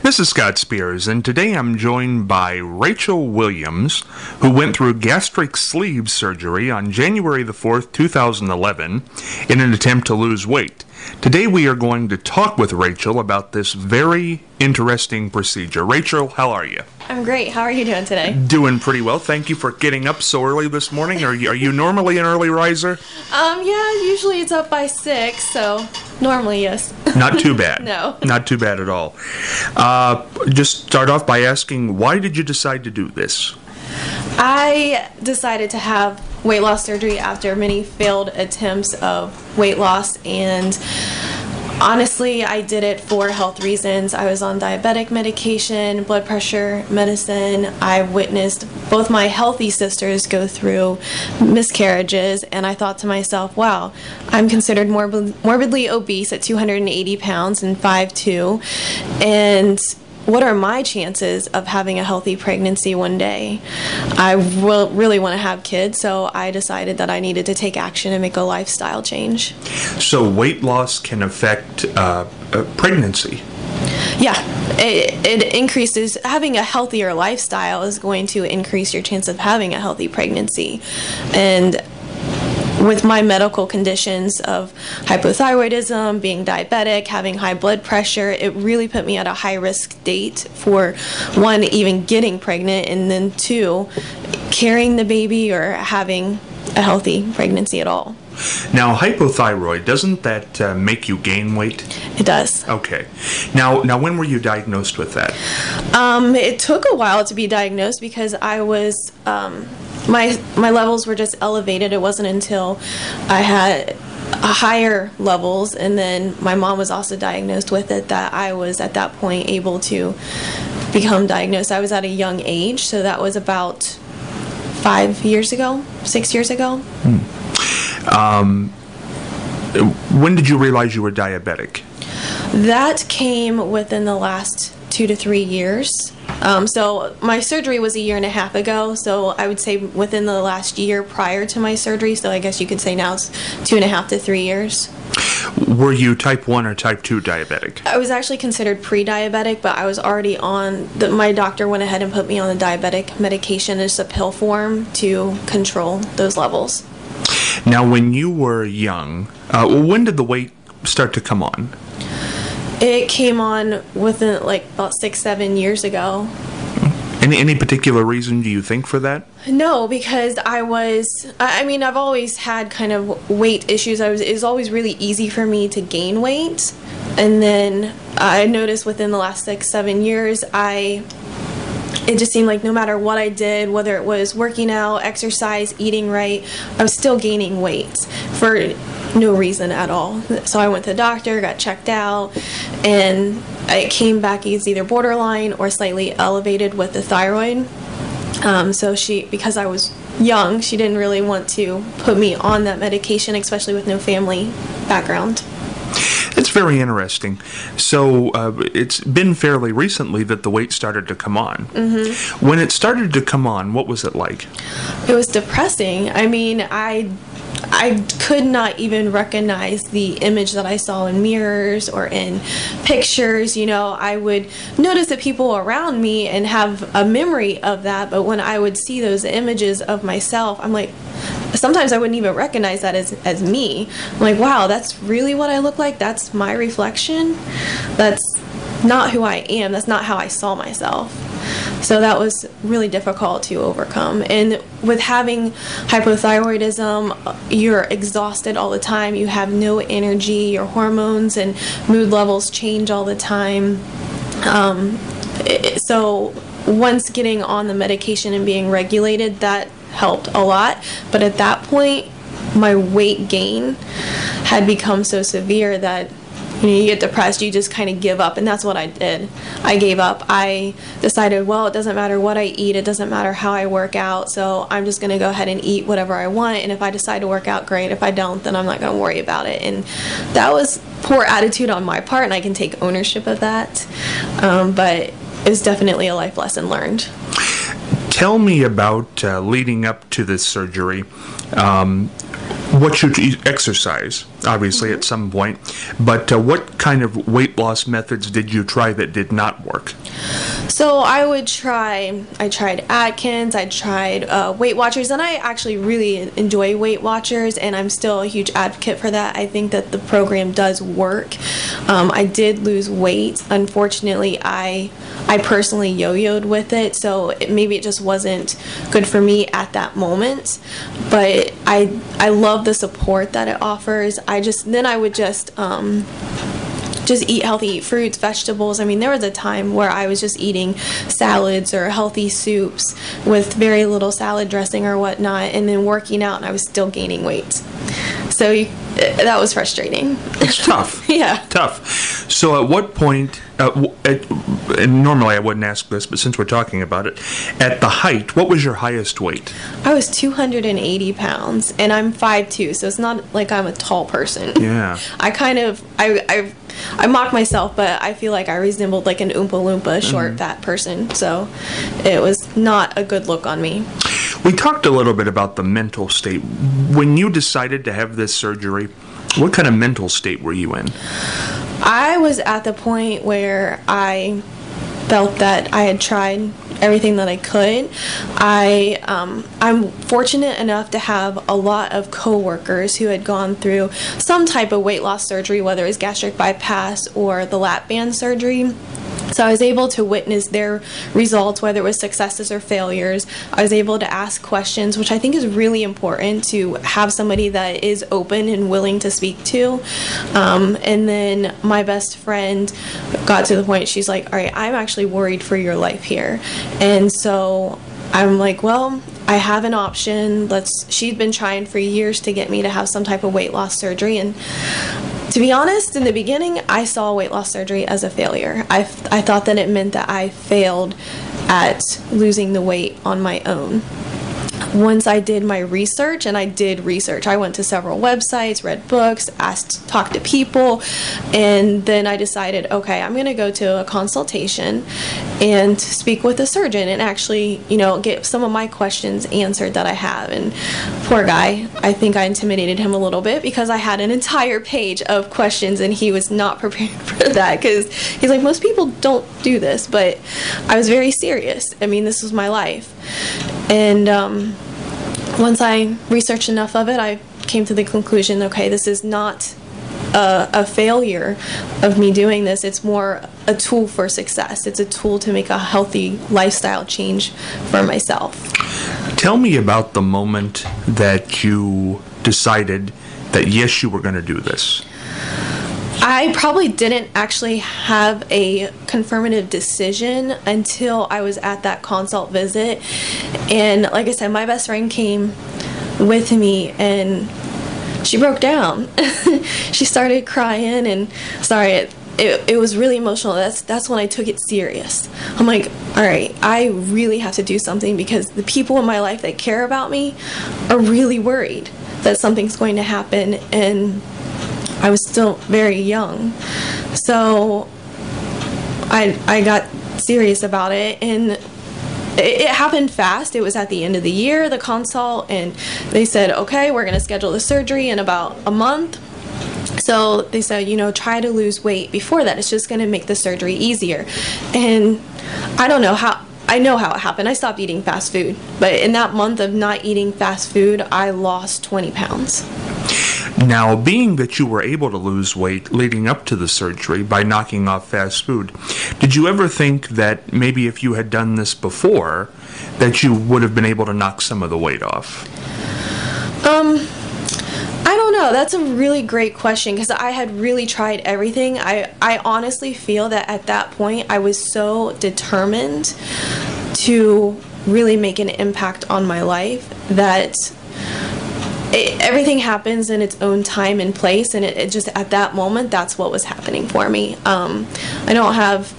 This is Scott Spears, and today I'm joined by Rachel Williams, who went through gastric sleeve surgery on January the 4th, 2011, in an attempt to lose weight. Today we are going to talk with Rachel about this very interesting procedure. Rachel, how are you? I'm great. How are you doing today? Doing pretty well. Thank you for getting up so early this morning. Are you normally an early riser? Yeah, usually it's up by 6, so normally, yes. Not too bad. No. Not too bad at all. Just start off by asking, why did you decide to do this? I decided to have weight loss surgery after many failed attempts of weight loss, and honestly, I did it for health reasons. I was on diabetic medication, blood pressure medicine. I witnessed both my healthy sisters go through miscarriages, and I thought to myself, wow, I'm considered morbidly obese at 280 pounds and 5'2", and what are my chances of having a healthy pregnancy one day? I really want to have kids, so I decided that I needed to take action and make a lifestyle change. So weight loss can affect pregnancy? Yeah, it increases. Having a healthier lifestyle is going to increase your chance of having a healthy pregnancy. And with my medical conditions of hypothyroidism, being diabetic, having high blood pressure, it really put me at a high-risk state for, one, even getting pregnant, and then two, carrying the baby or having a healthy pregnancy at all. Now, hypothyroid, doesn't that make you gain weight? It does. Okay. Now, when were you diagnosed with that? It took a while to be diagnosed because I was... My levels were just elevated. It wasn't until I had higher levels, and then my mom was also diagnosed with it, that I was at that point able to become diagnosed. I was at a young age, so that was about 6 years ago. When did you realize you were diabetic? That came within the last 2 to 3 years. So my surgery was 1.5 years ago, so I would say within the last year prior to my surgery, so I guess you could say now it's 2.5 to 3 years. Were you type 1 or type 2 diabetic? I was actually considered pre-diabetic, but I was already on, my doctor went ahead and put me on the diabetic medication as a pill form to control those levels. Now, when you were young, when did the weight start to come on? It came on within about 6-7 years ago. Any particular reason do you think for that? No, because I've always had kind of weight issues. It was always really easy for me to gain weight. And then I noticed within the last 6-7 years, it just seemed like no matter what I did, whether it was working out, exercise, eating right, I was still gaining weight for no reason at all. So I went to the doctor, got checked out, and it came back as either borderline or slightly elevated with the thyroid. So because I was young, she didn't really want to put me on that medication, especially with no family background. It's very interesting. So it's been fairly recently that the weight started to come on. Mm-hmm. When it started to come on, what was it like? It was depressing. I mean, I could not even recognize the image that I saw in mirrors or in pictures. You know, I would notice the people around me and have a memory of that, but when I would see those images of myself, I'm like, sometimes I wouldn't even recognize that as me. I'm like, wow, that's really what I look like? That's my reflection? That's not who I am. That's not how I saw myself. So that was really difficult to overcome. And with having hypothyroidism, you're exhausted all the time. You have no energy. Your hormones and mood levels change all the time. So once getting on the medication and being regulated, that helped a lot. But at that point, my weight gain had become so severe that you get depressed, you just kind of give up, and that's what I did. I gave up. I decided, well, it doesn't matter what I eat, it doesn't matter how I work out, so I'm just going to go ahead and eat whatever I want, and if I decide to work out, great. If I don't, then I'm not going to worry about it. And that was poor attitude on my part, and I can take ownership of that, but it was definitely a life lesson learned. Tell me about leading up to this surgery. What should you exercise? Obviously, at some point. But what kind of weight loss methods did you try that did not work? So I tried Atkins, I tried Weight Watchers, and I actually really enjoy Weight Watchers, and I'm still a huge advocate for that. I think that the program does work. I did lose weight. Unfortunately, I personally yo-yoed with it, so maybe it just wasn't good for me at that moment. But I love the support that it offers. I would just eat healthy, eat fruits, vegetables. I mean, there was a time where I was just eating salads or healthy soups with very little salad dressing or whatnot, and then working out, and I was still gaining weight. So that was frustrating. It's tough. Yeah. Tough. So at what point, and normally I wouldn't ask this, but since we're talking about it, at the height, what was your highest weight? I was 280 pounds, and I'm 5'2", so it's not like I'm a tall person. Yeah. I mock myself, but I feel like I resembled like an Oompa Loompa, short, fat person, so it was not a good look on me. We talked a little bit about the mental state. When you decided to have this surgery, what kind of mental state were you in? I was at the point where I felt that I had tried everything that I could. I'm fortunate enough to have a lot of coworkers who had gone through some type of weight loss surgery, whether it was gastric bypass or the lap band surgery. So I was able to witness their results, whether it was successes or failures. I was able to ask questions, which I think is really important, to have somebody that is open and willing to speak to. And then my best friend got to the point, she's like, all right, I'm actually worried for your life here. And so I'm like, well, I have an option. She'd been trying for years to get me to have some type of weight loss surgery, and to be honest, in the beginning, I saw weight loss surgery as a failure. I thought that it meant that I failed at losing the weight on my own. Once I did my research, and I did research, I went to several websites, read books, talked to people, and then I decided, okay, I'm going to go to a consultation and speak with a surgeon and actually, get some of my questions answered that I have. And poor guy, I think I intimidated him a little bit because I had an entire page of questions and he was not prepared for that, because he's like, most people don't do this, but I was very serious. I mean, this was my life. And once I researched enough of it, I came to the conclusion, okay, this is not a failure of me doing this. It's more a tool for success. It's a tool to make a healthy lifestyle change for myself. Tell me about the moment that you decided that, yes, you were going to do this. I probably didn't actually have a confirmative decision until I was at that consult visit. And like I said, my best friend came with me and she broke down. She started crying, and sorry, it was really emotional. That's when I took it serious. I'm like, all right, I really have to do something, because the people in my life that care about me are really worried that something's going to happen, and I was still very young. So I got serious about it, and it happened fast. It was at the end of the year, the consult, and they said, okay, we're going to schedule the surgery in about a month. So they said, try to lose weight before that. It's just going to make the surgery easier. And I don't know how. I know how it happened. I stopped eating fast food. But in that month of not eating fast food, I lost 20 pounds. Now, being that you were able to lose weight leading up to the surgery by knocking off fast food, did you ever think that maybe if you had done this before, that you would have been able to knock some of the weight off? I don't know. That's a really great question, because I had really tried everything. I honestly feel that at that point I was so determined to really make an impact on my life that everything happens in its own time and place, and it just, at that moment, that's what was happening for me. I don't have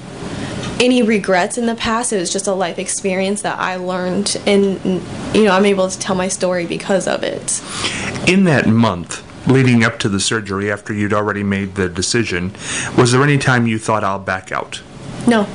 any regrets in the past. It was just a life experience that I learned, and I'm able to tell my story because of it. In that month leading up to the surgery, after you'd already made the decision, was there any time you thought, I'll back out? No.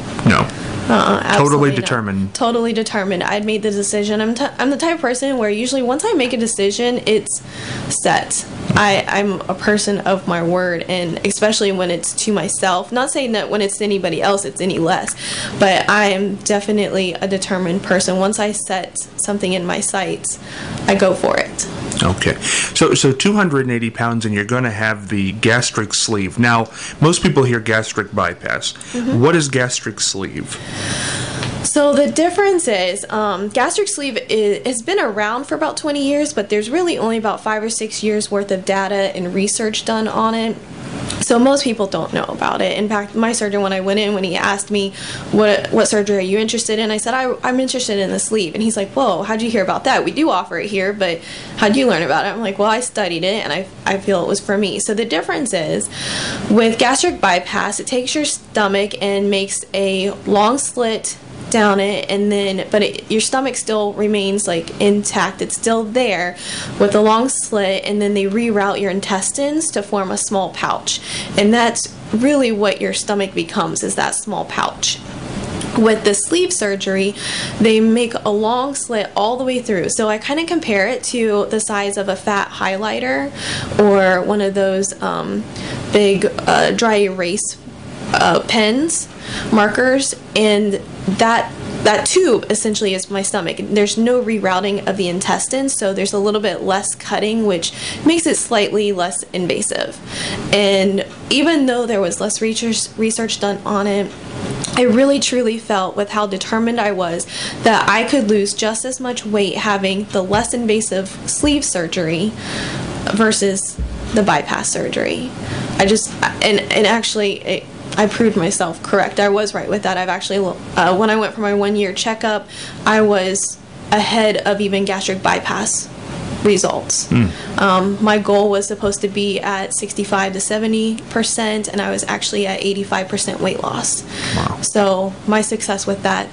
Totally Absolutely not. determined. Totally determined. I'd made the decision. I'm the type of person where usually once I make a decision, it's set. I'm a person of my word, and especially when it's to myself. Not saying that when it's to anybody else, it's any less, but I am definitely a determined person. Once I set something in my sights, I go for it. Okay. So 280 pounds, and you're going to have the gastric sleeve. Now, most people hear gastric bypass. What is gastric sleeve? So the difference is gastric sleeve has been around for about 20 years, but there's really only about 5 or 6 years worth of data and research done on it. So most people don't know about it. In fact, my surgeon, when I went in, when he asked me, what surgery are you interested in? I said, I'm interested in the sleeve. And he's like, whoa, how'd you hear about that? We do offer it here, but how'd you learn about it? I'm like, well, I studied it, and I feel it was for me. So the difference is, with gastric bypass, it takes your stomach and makes a long slit down it, and then your stomach still remains like intact. It's still there with a long slit, and then they reroute your intestines to form a small pouch, and that's really what your stomach becomes, is that small pouch. With the sleeve surgery, they make a long slit all the way through. So I kind of compare it to the size of a fat highlighter or one of those big dry erase pens, markers, and that tube essentially is my stomach. There's no rerouting of the intestines, so there's a little bit less cutting, which makes it slightly less invasive. And even though there was less research done on it, I really truly felt, with how determined I was, that I could lose just as much weight having the less invasive sleeve surgery versus the bypass surgery. I proved myself correct. I was right with that. I've actually, when I went for my 1-year checkup, I was ahead of even gastric bypass results. My goal was supposed to be at 65 to 70%, and I was actually at 85% weight loss. Wow. So my success with that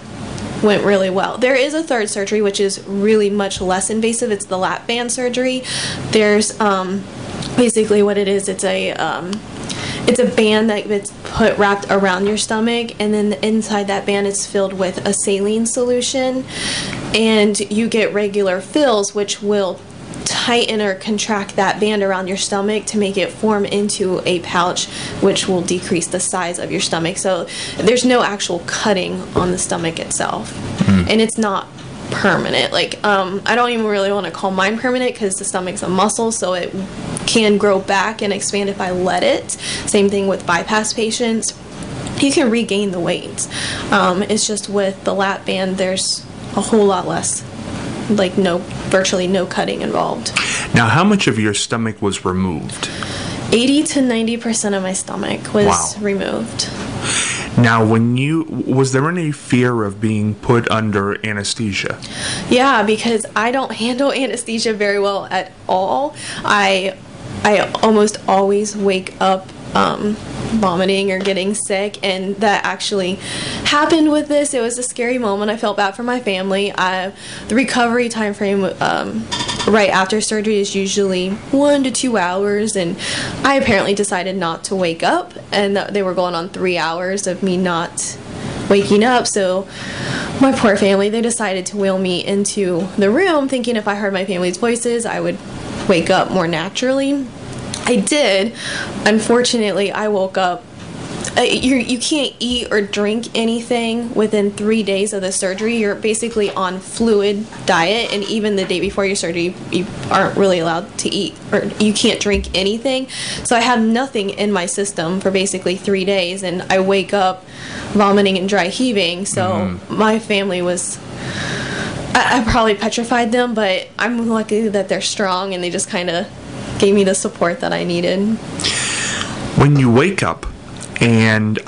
went really well. There is a third surgery, which is really much less invasive. It's the lap band surgery. There's basically what it is. It's a band that gets wrapped around your stomach, and then inside that band is filled with a saline solution, and you get regular fills which will tighten or contract that band around your stomach to make it form into a pouch, which will decrease the size of your stomach. So there's no actual cutting on the stomach itself, and it's not permanent. Like I don't even really want to call mine permanent, because the stomach's a muscle, so it can grow back and expand if I let it. Same thing with bypass patients. You can regain the weight. It's just with the lap band, there's a whole lot less, like virtually no cutting involved. Now, how much of your stomach was removed? 80 to 90% of my stomach was removed. Now, was there any fear of being put under anesthesia? Yeah, because I don't handle anesthesia very well at all. I almost always wake up vomiting or getting sick, and that actually happened with this. It was a scary moment. I felt bad for my family. The recovery time frame right after surgery is usually 1 to 2 hours, and I apparently decided not to wake up, and they were going on 3 hours of me not waking up. So my poor family, they decided to wheel me into the room, thinking if I heard my family's voices, I would wake up more naturally. I did. Unfortunately, I woke up. You can't eat or drink anything within 3 days of the surgery. You're basically on fluid diet, and even the day before your surgery, you aren't really allowed to eat, or you can't drink anything. So I had nothing in my system for basically 3 days, and I wake up vomiting and dry heaving. So my family was, I probably petrified them, but I'm lucky that they're strong, and they just kind of gave me the support that I needed. When you wake up and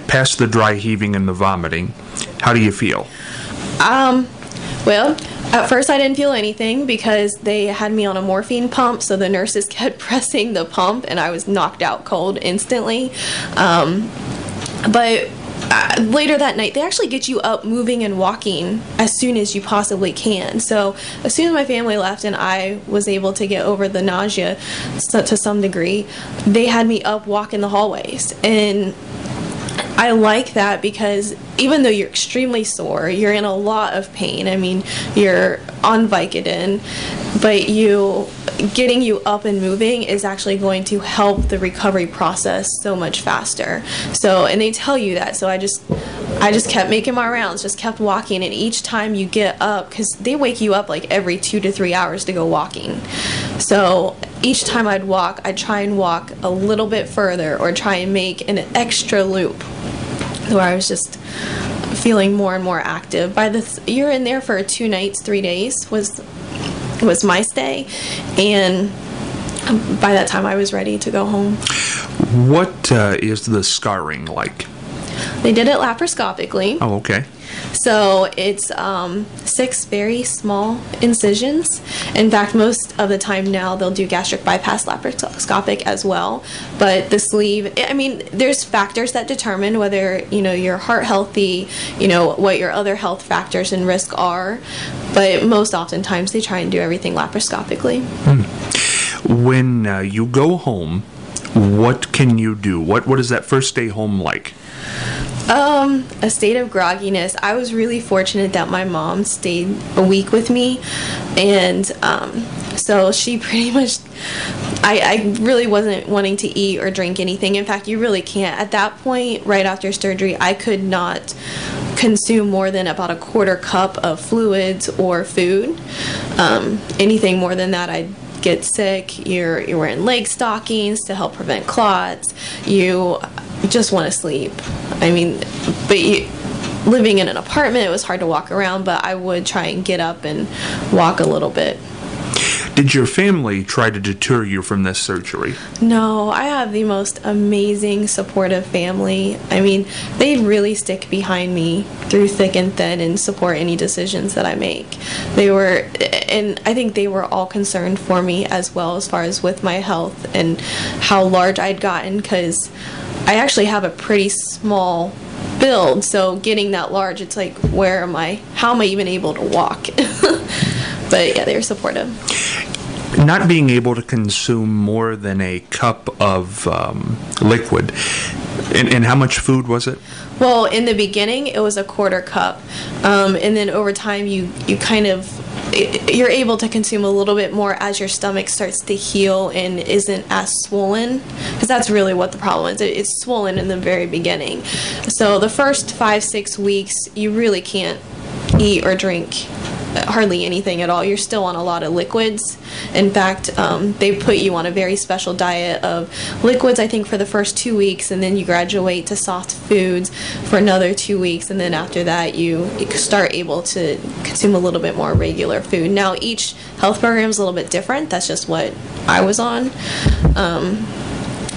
past the dry heaving and the vomiting, how do you feel? Well, at first I didn't feel anything, because they had me on a morphine pump, so the nurses kept pressing the pump, and I was knocked out cold instantly. But later that night, they actually get you up, moving and walking as soon as you possibly can. So as soon as my family left and I was able to get over the nausea to some degree, they had me up walking the hallways. And I like that because even though you're extremely sore, you're in a lot of pain. I mean, you're on Vicodin, but getting you up and moving is actually going to help the recovery process so much faster. So, and they tell you that. So I just kept making my rounds, just kept walking, and each time you get up, because they wake you up like every 2 to 3 hours to go walking. So each time I'd walk, I'd try and walk a little bit further or try and make an extra loop where I was just feeling more and more active. You're in there for 2 nights, 3 days was my stay, and by that time I was ready to go home. What is the scarring like? They did it laparoscopically. Oh, okay. So it's 6 very small incisions. In fact, most of the time now they'll do gastric bypass laparoscopic as well. But the sleeve, I mean, there's factors that determine whether, your heart healthy, what your other health factors and risk are. But most oftentimes they try and do everything laparoscopically. When you go home, what can you do? What is that first day home like? A state of grogginess. I was really fortunate that my mom stayed a week with me, and so she pretty much, I really wasn't wanting to eat or drink anything. In fact, you really can't. At that point, right after surgery, I could not consume more than about a quarter cup of fluids or food. Anything more than that, I'd get sick. You're wearing leg stockings to help prevent clots. You just want to sleep. I mean, living in an apartment, it was hard to walk around, but I would try and get up and walk a little bit. Did your family try to deter you from this surgery? No, I have the most amazing, supportive family. I mean, they really stick behind me through thick and thin and support any decisions that I make. And I think they were all concerned for me as well, as far as with my health and how large I'd gotten, because I actually have a pretty small build, so getting that large, it's like, how am I even able to walk? But yeah, they were supportive. Not being able to consume more than a cup of liquid, and how much food was it? Well, in the beginning, it was a quarter cup, and then over time, you're able to consume a little bit more as your stomach starts to heal and isn't as swollen, because that's really what the problem is. It's swollen in the very beginning. So the first 5-6 weeks, you really can't eat or drink hardly anything at all. You're still on a lot of liquids. In fact, they put you on a very special diet of liquids, I think, for the first 2 weeks, and then you graduate to soft foods for another 2 weeks, and then after that you start able to consume a little bit more regular food. Now, each health program is a little bit different. That's just what I was on.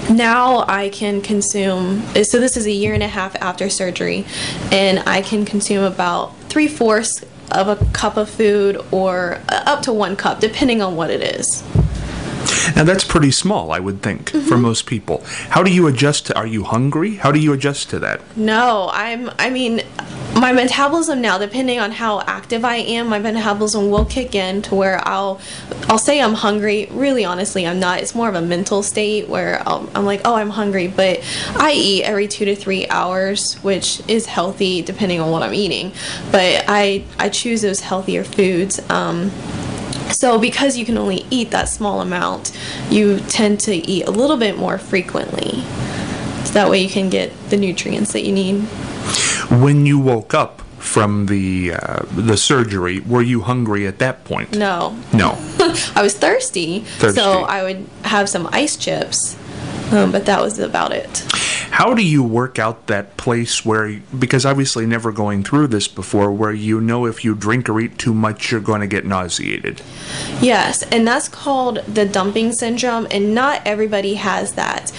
Now I can consume, so this is a 1.5 years after surgery, and I can consume about 3/4 of a cup of food, or up to 1 cup, depending on what it is. Now that's pretty small, I would think, for most people. How do you adjust are you hungry? How do you adjust to that? No, I mean, my metabolism now, depending on how active I am, my metabolism will kick in to where I'll say I'm hungry. Really, honestly, I'm not. It's more of a mental state where I'm like, oh, I'm hungry, but I eat every 2 to 3 hours, which is healthy depending on what I'm eating. But I choose those healthier foods. So because you can only eat that small amount, you tend to eat a little bit more frequently. So that way you can get the nutrients that you need. When you woke up from the surgery, were you hungry at that point? No. No. I was thirsty, so I would have some ice chips, but that was about it. How do you work out that place where, because obviously never going through this before, where you know if you drink or eat too much, you're going to get nauseated? Yes, and that's called the dumping syndrome, and not everybody has that.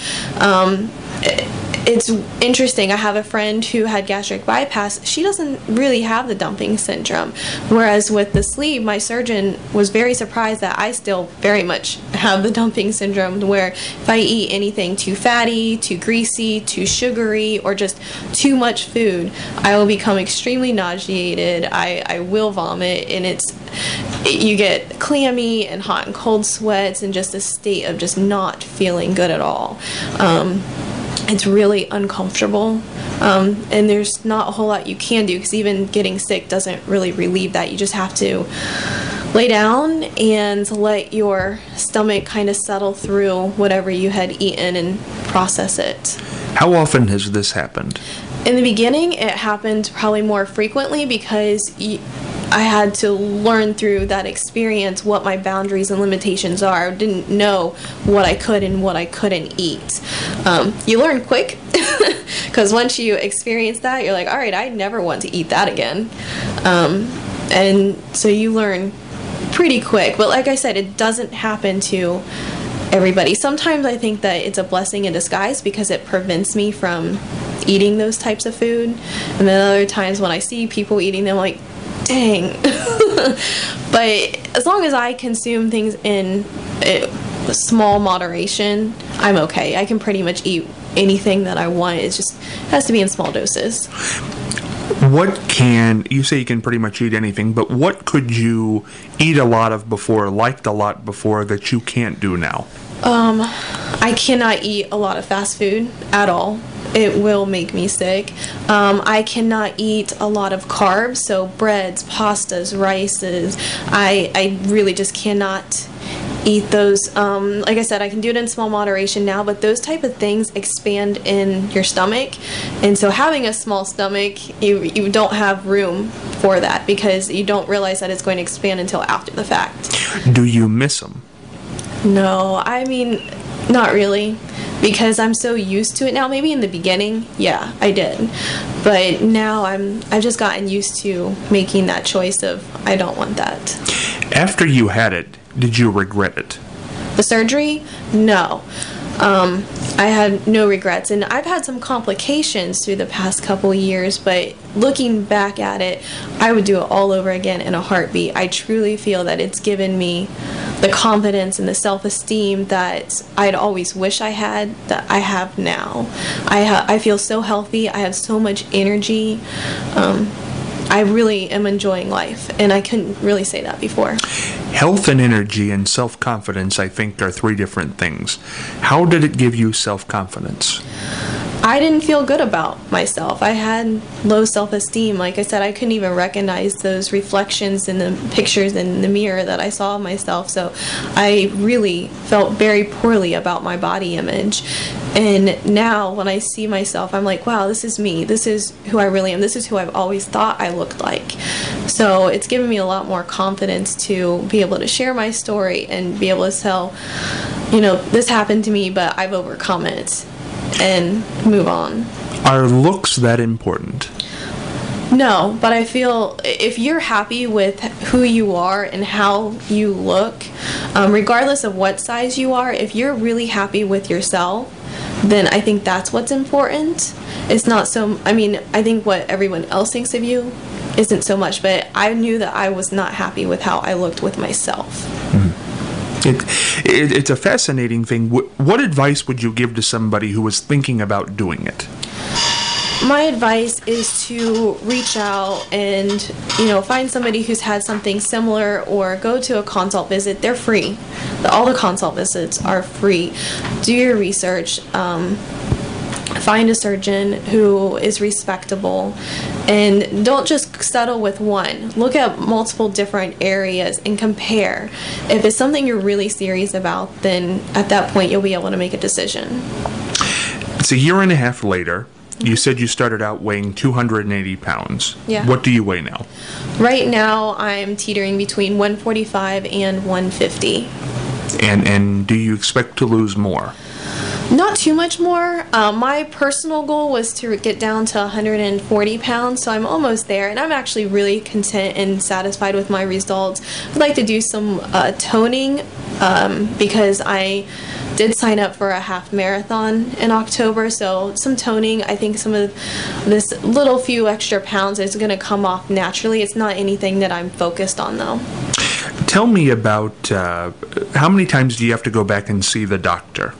It's interesting. I have a friend who had gastric bypass. She doesn't really have the dumping syndrome. Whereas with the sleeve, my surgeon was very surprised that I still very much have the dumping syndrome, where if I eat anything too fatty, too greasy, too sugary, or just too much food, I will become extremely nauseated. I will vomit, and you get clammy and hot and cold sweats and just a state of just not feeling good at all. It's really uncomfortable And there's not a whole lot you can do, because even getting sick doesn't really relieve that. You just have to lay down and let your stomach kind of settle through whatever you had eaten and process it. How often has this happened? In the beginning, it happened probably more frequently, because I had to learn through that experience what my boundaries and limitations are. I didn't know what I could and what I couldn't eat. You learn quick, because once you experience that, you're like, all right, I never want to eat that again. And so you learn pretty quick. But like I said, it doesn't happen to everybody. Sometimes I think that it's a blessing in disguise, because it prevents me from eating those types of food. And then other times when I see people eating them, I'm like, dang. But as long as I consume things in small moderation, I'm okay. I can pretty much eat anything that I want. It just has to be in small doses. You say you can pretty much eat anything, but what could you eat a lot of before, liked a lot before, that you can't do now? I cannot eat a lot of fast food at all. It will make me sick. I cannot eat a lot of carbs, so breads, pastas, rices. I really just cannot eat those. Like I said, I can do it in small moderation now, but those type of things expand in your stomach, and so having a small stomach, you don't have room for that, because you don't realize that it's going to expand until after the fact. Do you miss them? No, I mean, not really, because I'm so used to it now. Maybe in the beginning, yeah, I did, but now I've just gotten used to making that choice of, I don't want that. After you had it, did you regret it? The surgery? No. I had no regrets, and I've had some complications through the past couple years, but looking back at it, I would do it all over again in a heartbeat. I truly feel that it's given me the confidence and the self-esteem that I'd always wish I had, that I have now. I feel so healthy. I have so much energy. I really am enjoying life, and I couldn't really say that before. Health and energy and self-confidence, I think, are three different things. How did it give you self-confidence? I didn't feel good about myself. I had low self-esteem. Like I said, I couldn't even recognize those reflections in the pictures in the mirror that I saw of myself. So I really felt very poorly about my body image. And now when I see myself, I'm like, wow, this is me. This is who I really am. This is who I've always thought I looked like. So it's given me a lot more confidence to be able to share my story and be able to tell, this happened to me, but I've overcome it, and move on. Are looks that important? No, but I feel if you're happy with who you are and how you look, regardless of what size you are, if you're really happy with yourself, then I think that's what's important. It's not so, I think what everyone else thinks of you isn't so much, but I knew that I was not happy with how I looked with myself. It's a fascinating thing. What advice would you give to somebody who was thinking about doing it? My advice is to reach out and, find somebody who's had something similar, or go to a consult visit. They're free. All the consult visits are free. Do your research. Find a surgeon who is respectable, and don't just settle with one. Look at multiple different areas and compare. If it's something you're really serious about, then at that point you'll be able to make a decision. It's a year and a half later. You said you started out weighing 280 pounds. Yeah. What do you weigh now? Right now I'm teetering between 145 and 150. And do you expect to lose more? Not too much more. My personal goal was to get down to 140 pounds, so I'm almost there, and I'm actually really content and satisfied with my results. I'd like to do some toning, because I did sign up for a half marathon in October, so some toning. I think some of this little few extra pounds is going to come off naturally. It's not anything that I'm focused on, though. Tell me about how many times do you have to go back and see the doctor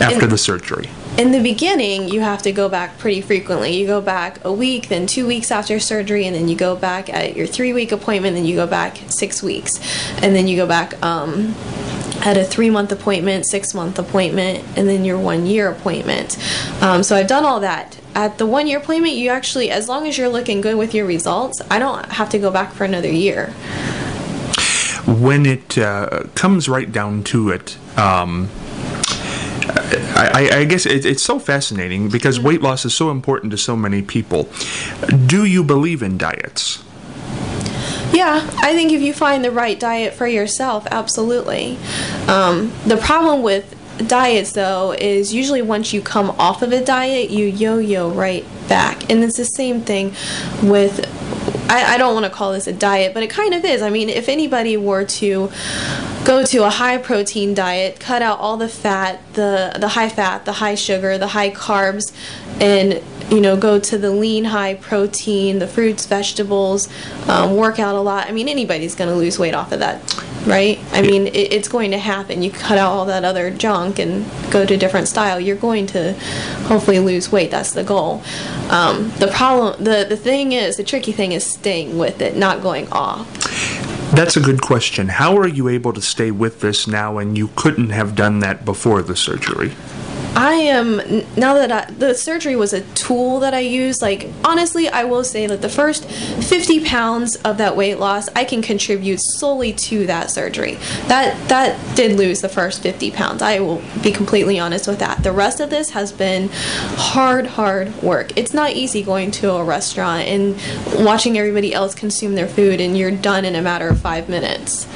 after the surgery? In the beginning, you have to go back pretty frequently. You go back a week, then 2 weeks after surgery, and then you go back at your 3-week appointment, then you go back 6 weeks, and then you go back had a 3-month appointment, 6-month appointment, and then your 1-year appointment. So I've done all that. At the 1-year appointment, you actually, as long as you're looking good with your results, I don't have to go back for another year. When it comes right down to it, I guess it's so fascinating because weight loss is so important to so many people. Do you believe in diets? Yeah, I think if you find the right diet for yourself, absolutely. The problem with diets, though, is usually once you come off of a diet, you yo-yo right back. And it's the same thing with, I don't want to call this a diet, but it kind of is. I mean, if anybody were to go to a high protein diet, cut out all the fat, the high fat, the high sugar, the high carbs, and go to the lean, high protein, the fruits, vegetables, work out a lot. I mean, anybody's going to lose weight off of that, right? I mean, it's going to happen. You cut out all that other junk and go to a different style. You're going to hopefully lose weight. That's the goal. The problem, the thing is, the tricky thing is staying with it, not going off. That's a good question. How are you able to stay with this now and you couldn't have done that before the surgery? I am, now that the surgery was a tool that I used, like, honestly, I will say that the first 50 pounds of that weight loss, I can contribute solely to that surgery. That did lose the first 50 pounds. I will be completely honest with that. The rest of this has been hard work. It's not easy going to a restaurant and watching everybody else consume their food and you're done in a matter of 5 minutes.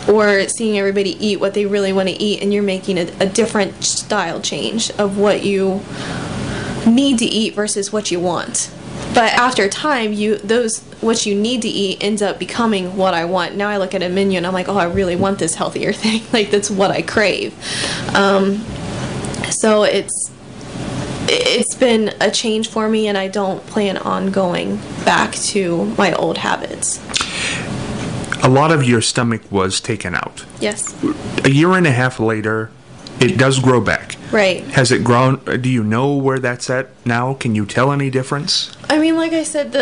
Or seeing everybody eat what they really want to eat and you're making a different style change of what you need to eat versus what you want. But after time, what you need to eat ends up becoming what I want. Now I look at a menu and I'm like, oh, I really want this healthier thing. Like, that's what I crave. So it's been a change for me, and I don't plan on going back to my old habits. A lot of your stomach was taken out. Yes. A year and a half later, it does grow back. Right. Has it grown? Do you know where that's at now? Can you tell any difference? I mean, like I said,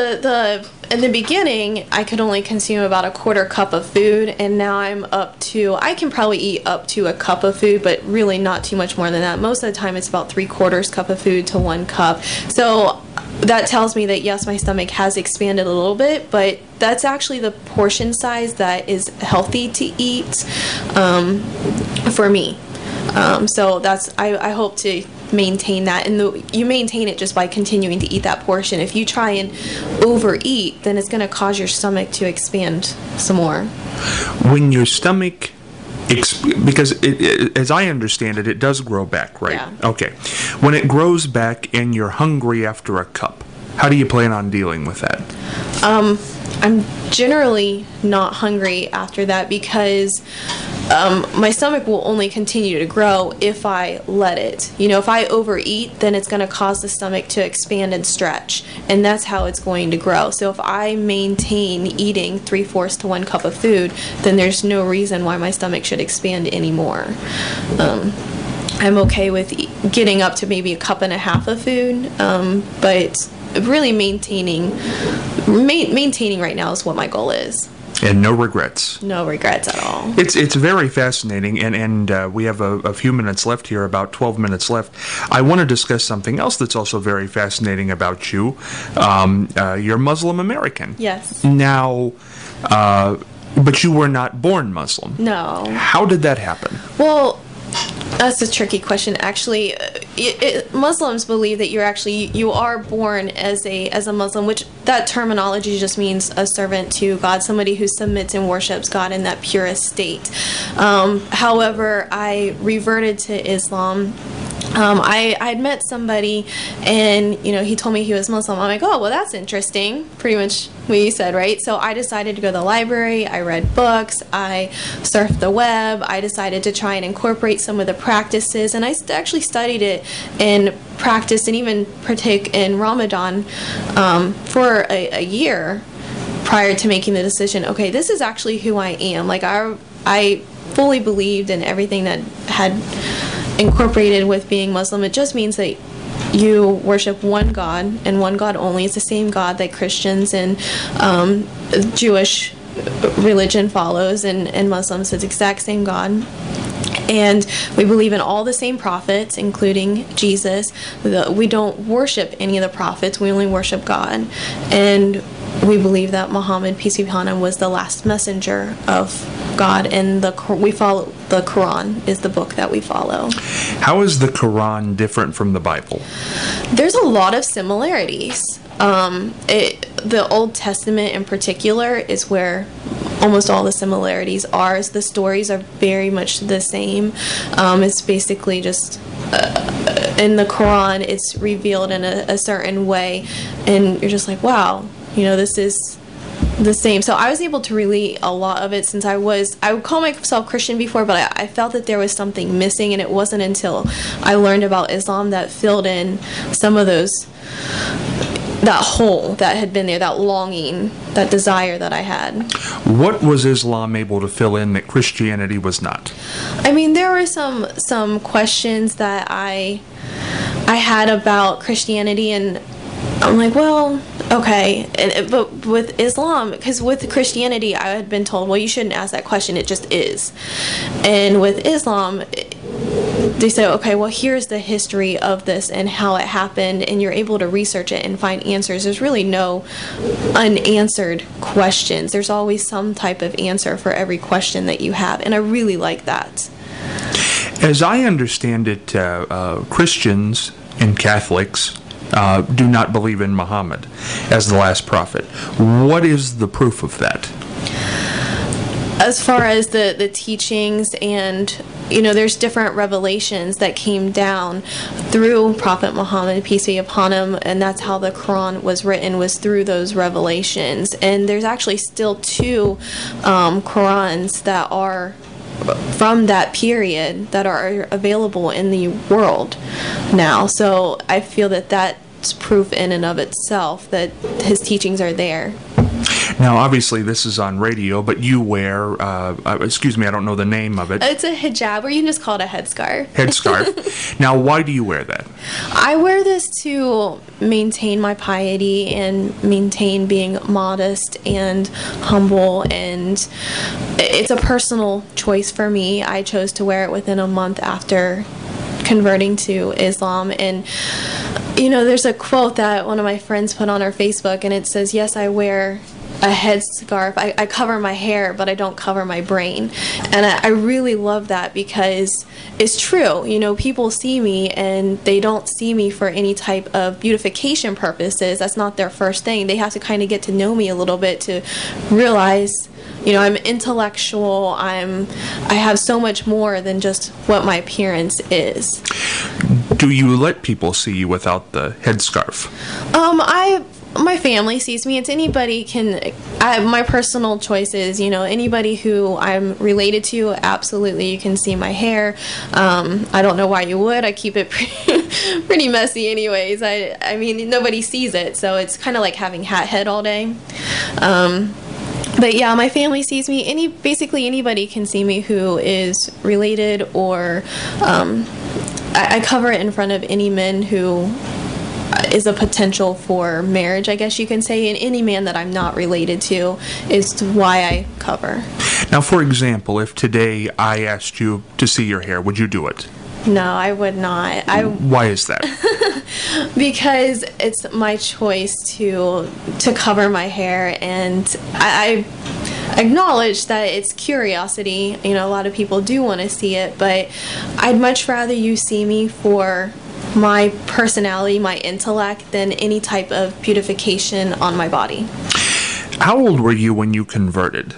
in the beginning, I could only consume about a 1/4 cup of food, and now I can probably eat up to a cup of food, but really not too much more than that. Most of the time, it's about 3/4 cup of food to 1 cup. So that tells me that, yes, my stomach has expanded a little bit, but that's actually the portion size that is healthy to eat for me. So I hope to maintain that, and you maintain it just by continuing to eat that portion. If you try and overeat, then it's going to cause your stomach to expand some more. When your stomach, because as I understand it, it does grow back, right? Yeah. Okay. When it grows back and you're hungry after a cup, how do you plan on dealing with that? I'm generally not hungry after that because my stomach will only continue to grow if I let it. If I overeat, then it's going to cause the stomach to expand and stretch, and that's how it's going to grow. So if I maintain eating 3/4 to 1 cup of food, then there's no reason why my stomach should expand anymore. I'm okay with getting up to maybe 1.5 cups of food, but really maintaining right now is what my goal is. And no regrets. No regrets at all. It's very fascinating, and we have a few minutes left here, about 12 minutes left. I want to discuss something else that's also very fascinating about you. You're Muslim American. Yes. Now, but you were not born Muslim. No. How did that happen? Well, that's a tricky question, actually. Muslims believe that you are born as a Muslim, which that terminology just means a servant to God, somebody who submits and worships God in that purest state. However, I reverted to Islam. I'd met somebody, and he told me he was Muslim. I'm like, oh, well, that's interesting. Pretty much what you said, right? So I decided to go to the library. I read books. I surfed the web. I decided to try and incorporate some of the practices, and I actually studied it and practiced and even partake in Ramadan for a year prior to making the decision. Okay, this is actually who I am. Like I fully believed in everything that had incorporated with being Muslim. It just means that you worship one God and one God only. It's the same God that Christians and Jewish religion follows, and Muslims, it's the exact same God. And we believe in all the same prophets, including Jesus. We don't worship any of the prophets. We only worship God. And we believe that Muhammad, peace be upon him, was the last messenger of God. And we follow the Quran is the book that we follow. How is the Quran different from the Bible? There's a lot of similarities. The Old Testament in particular is where almost all the similarities are. The stories are very much the same. It's basically just in the Quran, it's revealed in a certain way, and you're just like, wow, this is the same. So I was able to relate a lot of it, since I would call myself Christian before, but I felt that there was something missing, and it wasn't until I learned about Islam that filled in some of that hole that had been there, that longing, that desire that I had. What was Islam able to fill in that Christianity was not? I mean, there were some questions that I had about Christianity, and I'm like, well, okay. But with Islam, because with Christianity, I had been told, well, you shouldn't ask that question, it just is. And with Islam, they say, okay, well, here's the history of this and how it happened, and you're able to research it and find answers. There's really no unanswered questions. There's always some type of answer for every question that you have, and I really like that. As I understand it, Christians and Catholics do not believe in Muhammad as the last prophet. What is the proof of that? As far as the teachings, and there's different revelations that came down through Prophet Muhammad, peace be upon him, and that's how the Quran was written, was through those revelations. And there's actually still 2 Qurans that are from that period that are available in the world now. So I feel that that's proof in and of itself that his teachings are there. Now, obviously, this is on radio, but you wear, excuse me, I don't know the name of it. It's a hijab, or you can just call it a headscarf. Headscarf. Now, why do you wear that? I wear this to maintain my piety and maintain being modest and humble, and it's a personal choice for me. I chose to wear it within a month after converting to Islam. And there's a quote that one of my friends put on her Facebook, and it says, yes, I wear a headscarf. I cover my hair, but I don't cover my brain. And I really love that, because it's true. People see me and they don't see me for any type of beautification purposes. That's not their first thing. They have to kind of get to know me a little bit to realize, I'm intellectual. I have so much more than just what my appearance is. Do you let people see you without the headscarf? My family sees me. It's anybody my personal choice is, anybody who I'm related to, absolutely, you can see my hair. I don't know why you would. I keep it pretty messy anyways. I mean, nobody sees it, so it's kind of like having hat head all day. But yeah, my family sees me. Basically anybody can see me who is related, or I cover it in front of any men who is a potential for marriage, I guess you can say, and any man that I'm not related to is why I cover. Now, for example, if today I asked you to see your hair, would you do it? No, I would not. Why is that? Because it's my choice to cover my hair, and I acknowledge that it's curiosity. A lot of people do want to see it, but I'd much rather you see me for my personality, my intellect, than any type of beautification on my body. How old were you when you converted?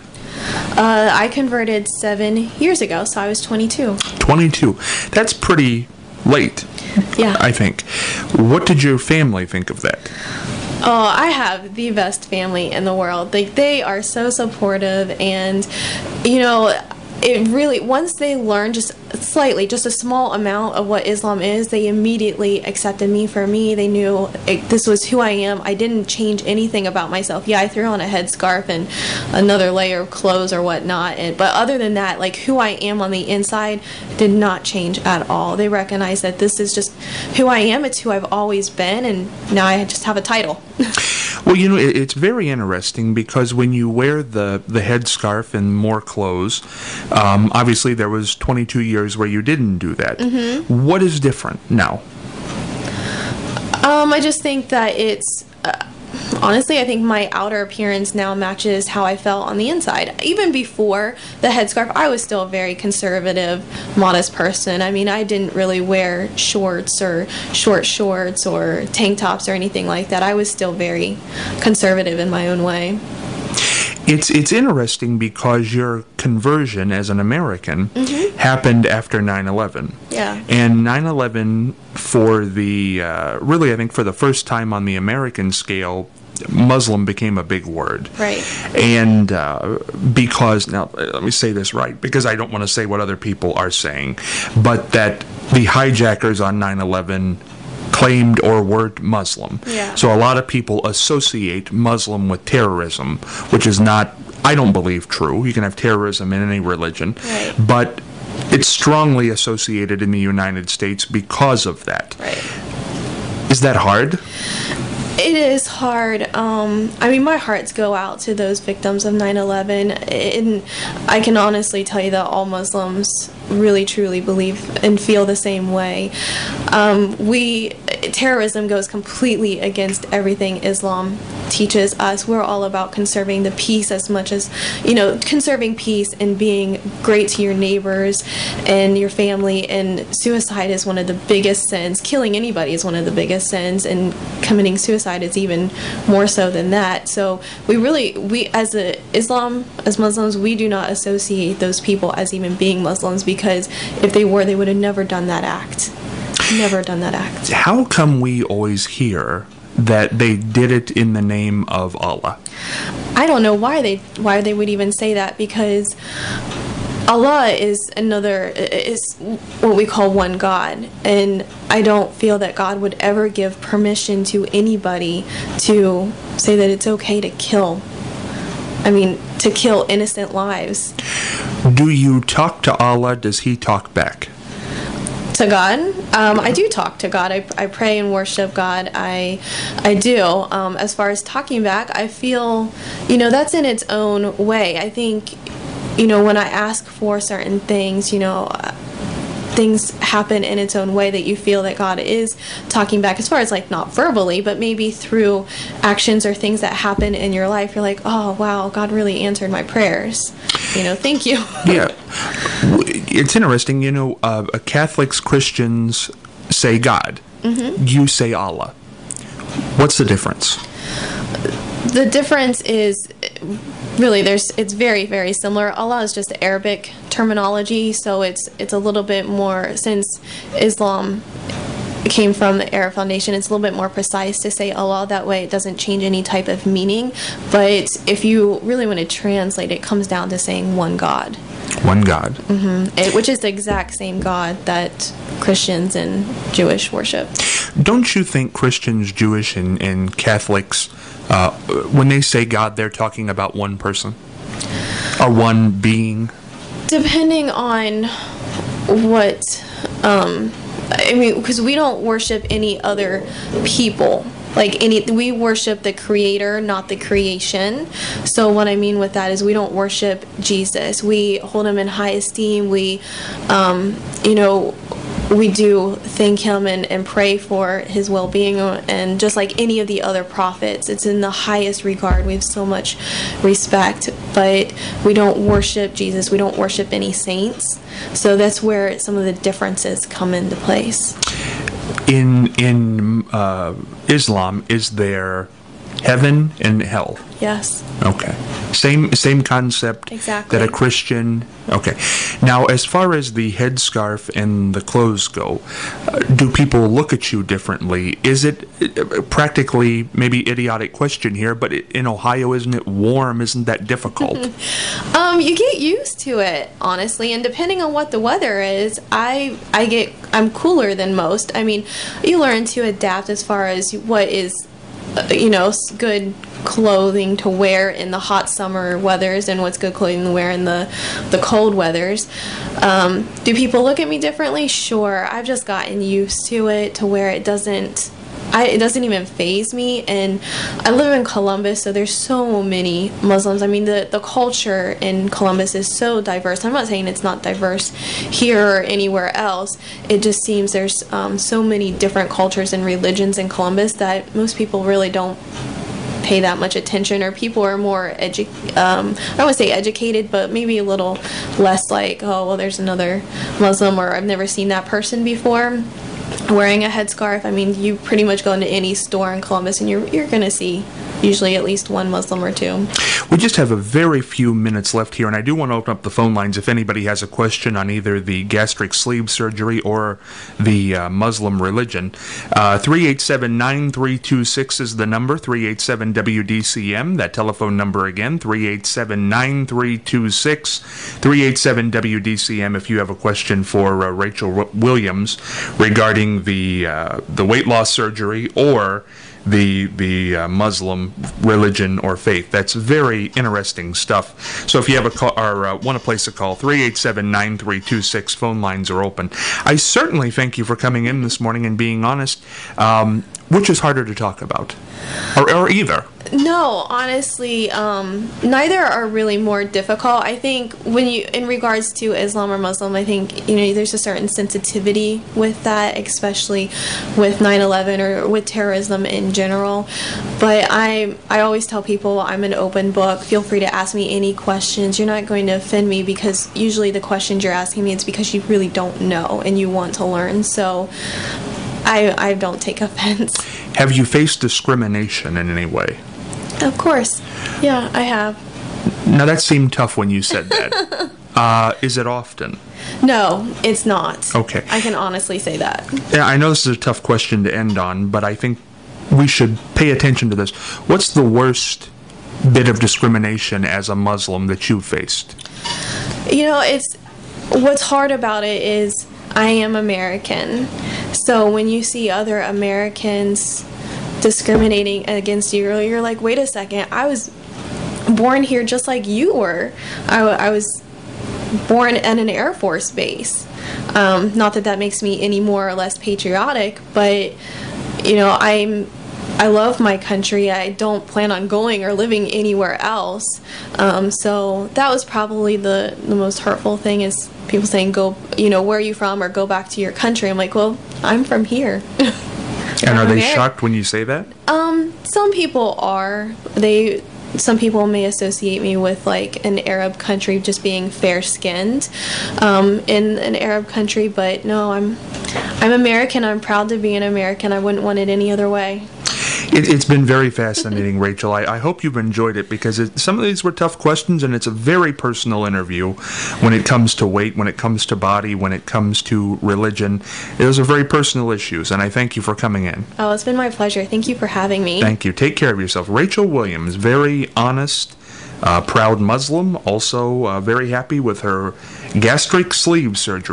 I converted 7 years ago, so I was 22. 22. That's pretty late. Yeah. I think. What did your family think of that? Oh, I have the best family in the world. They are so supportive, and it really, once they learn just a small amount of what Islam is, they immediately accepted me for me. They knew this was who I am. I didn't change anything about myself. Yeah, I threw on a headscarf and another layer of clothes or whatnot, but other than that, who I am on the inside did not change at all. They recognize that this is just who I am. It's who I've always been, and now I just have a title. Well, it's very interesting because when you wear the headscarf and more clothes, obviously there was 22 years where you didn't do that. What is different now? I just think that it's honestly, I think my outer appearance now matches how I felt on the inside. Even before the headscarf, I was still a very conservative, modest person. I mean, I didn't really wear shorts or short shorts or tank tops or anything like that. I was still very conservative in my own way. It's interesting because your conversion as an American happened after 9/11. Yeah. And 9/11 for the, really I think for the first time on the American scale, Muslim became a big word. Right. And because, now let me say this right, because I don't want to say what other people are saying, but that the hijackers on 9/11 claimed or were Muslim. Yeah. So a lot of people associate Muslim with terrorism, which is not, I don't believe, true. You can have terrorism in any religion. Right. But it's strongly associated in the United States because of that. Right. Is that hard? It is hard. I mean, my hearts go out to those victims of 9/11. And I can honestly tell you that all Muslims really, truly believe and feel the same way. Terrorism goes completely against everything Islam teaches us. We're all about conserving the peace as much as, conserving peace and being great to your neighbors and your family. And suicide is one of the biggest sins. Killing anybody is one of the biggest sins, and committing suicide is even more so than that. So we as Muslims, we do not associate those people as even being Muslims, because if they were, they would have never done that act. Never done that act. How come we always hear that they did it in the name of Allah? I don't know why they would even say that, because Allah is what we call one God, and I don't feel that God would ever give permission to anybody to say that it's okay to kill. I mean, to kill innocent lives. Do you talk to Allah? Does He talk back? To God? I do talk to God. I pray and worship God. I do. As far as talking back, I feel, that's in its own way. I think, when I ask for certain things, things happen in its own way that you feel that God is talking back, as far as not verbally, but maybe through actions or things that happen in your life. You're like, oh wow, God really answered my prayers. Thank you. Yeah. It's interesting, Catholics, Christians say God. You say Allah. What's the difference? The difference is really it's very, very similar. Allah is just Arabic terminology, so it's a little bit more, since Islam came from the Arab foundation, it's a little bit more precise to say Allah. That way it doesn't change any type of meaning. But if you really want to translate, it comes down to saying one God. One God. Which is the exact same God that Christians and Jewish worship. Don't you think Christians, Jewish, and Catholics, when they say God, they're talking about one person? Or one being? Depending on what... because we don't worship any other people. We worship the Creator, not the creation. So what I mean with that is we don't worship Jesus. We hold Him in high esteem. We, we do thank Him and pray for His well-being, and just like any of the other prophets, it's in the highest regard. We have so much respect, but we don't worship Jesus. We don't worship any saints. So that's where some of the differences come into place. In Islam, is there heaven and hell? Yes. Okay. Same concept. Exactly. That a Christian. Okay. Now, as far as the headscarf and the clothes go, do people look at you differently? Is it practically, maybe idiotic question here, but in Ohio, isn't it warm? Isn't that difficult? You get used to it, honestly, and depending on what the weather is, I'm cooler than most. I mean, you learn to adapt as far as what is good clothing to wear in the hot summer weathers and what's good clothing to wear in the cold weathers. Do people look at me differently? Sure. I've just gotten used to it, to where it doesn't, it doesn't even faze me. And I live in Columbus, so there's so many Muslims. I mean, the culture in Columbus is so diverse. I'm not saying it's not diverse here or anywhere else. It just seems there's so many different cultures and religions in Columbus that most people really don't pay that much attention, or people are more I don't want to say educated, but maybe a little less like, oh, well, there's another Muslim, or I've never seen that person before wearing a headscarf. I mean, you pretty much go into any store in Columbus and you're going to see usually at least one Muslim or two. We just have a very few minutes left here, and I do want to open up the phone lines if anybody has a question on either the gastric sleeve surgery or the Muslim religion. 387-9326 is the number, 387-WDCM. That telephone number again, 387-9326, 387-WDCM if you have a question for Rachel Williams regarding the weight loss surgery or the Muslim religion or faith. That's very interesting stuff. So if you have a call or want to place a call, 387-9326, phone lines are open. I certainly thank you for coming in this morning and being honest. Which is harder to talk about? Or either? No, honestly, neither are really more difficult. I think when you, in regards to Islam or Muslim, I think, there's a certain sensitivity with that, especially with 9/11 or with terrorism in general. But I always tell people I'm an open book. Feel free to ask me any questions. You're not going to offend me, because usually the questions you're asking me, it's because you really don't know and you want to learn. So I don't take offense. Have you faced discrimination in any way? Of course. Yeah, I have. Now, that seemed tough when you said that. Is it often? No, it's not. Okay. I can honestly say that. Yeah, I know this is a tough question to end on, but I think we should pay attention to this. What's the worst bit of discrimination as a Muslim that you've faced? What's hard about it is I am American. So when you see other Americans discriminating against you, you're like, wait a second, I was born here just like you were. I was born at an Air Force base. Not that that makes me any more or less patriotic, but I love my country. I don't plan on going or living anywhere else. So that was probably the most hurtful thing, is people saying, go, where are you from, or go back to your country. I'm like, well, I'm from here. And are they shocked when you say that? Some people are. Some people may associate me with like an Arab country, just being fair-skinned in an Arab country, but no, I'm American. I'm proud to be an American. I wouldn't want it any other way. It's been very fascinating, Rachel. I hope you've enjoyed it, because some of these were tough questions, and it's a very personal interview when it comes to weight, when it comes to body, when it comes to religion. Those are very personal issues, and I thank you for coming in. Oh, it's been my pleasure. Thank you for having me. Thank you. Take care of yourself. Rachel Williams, very honest, proud Muslim, also very happy with her gastric sleeve surgery.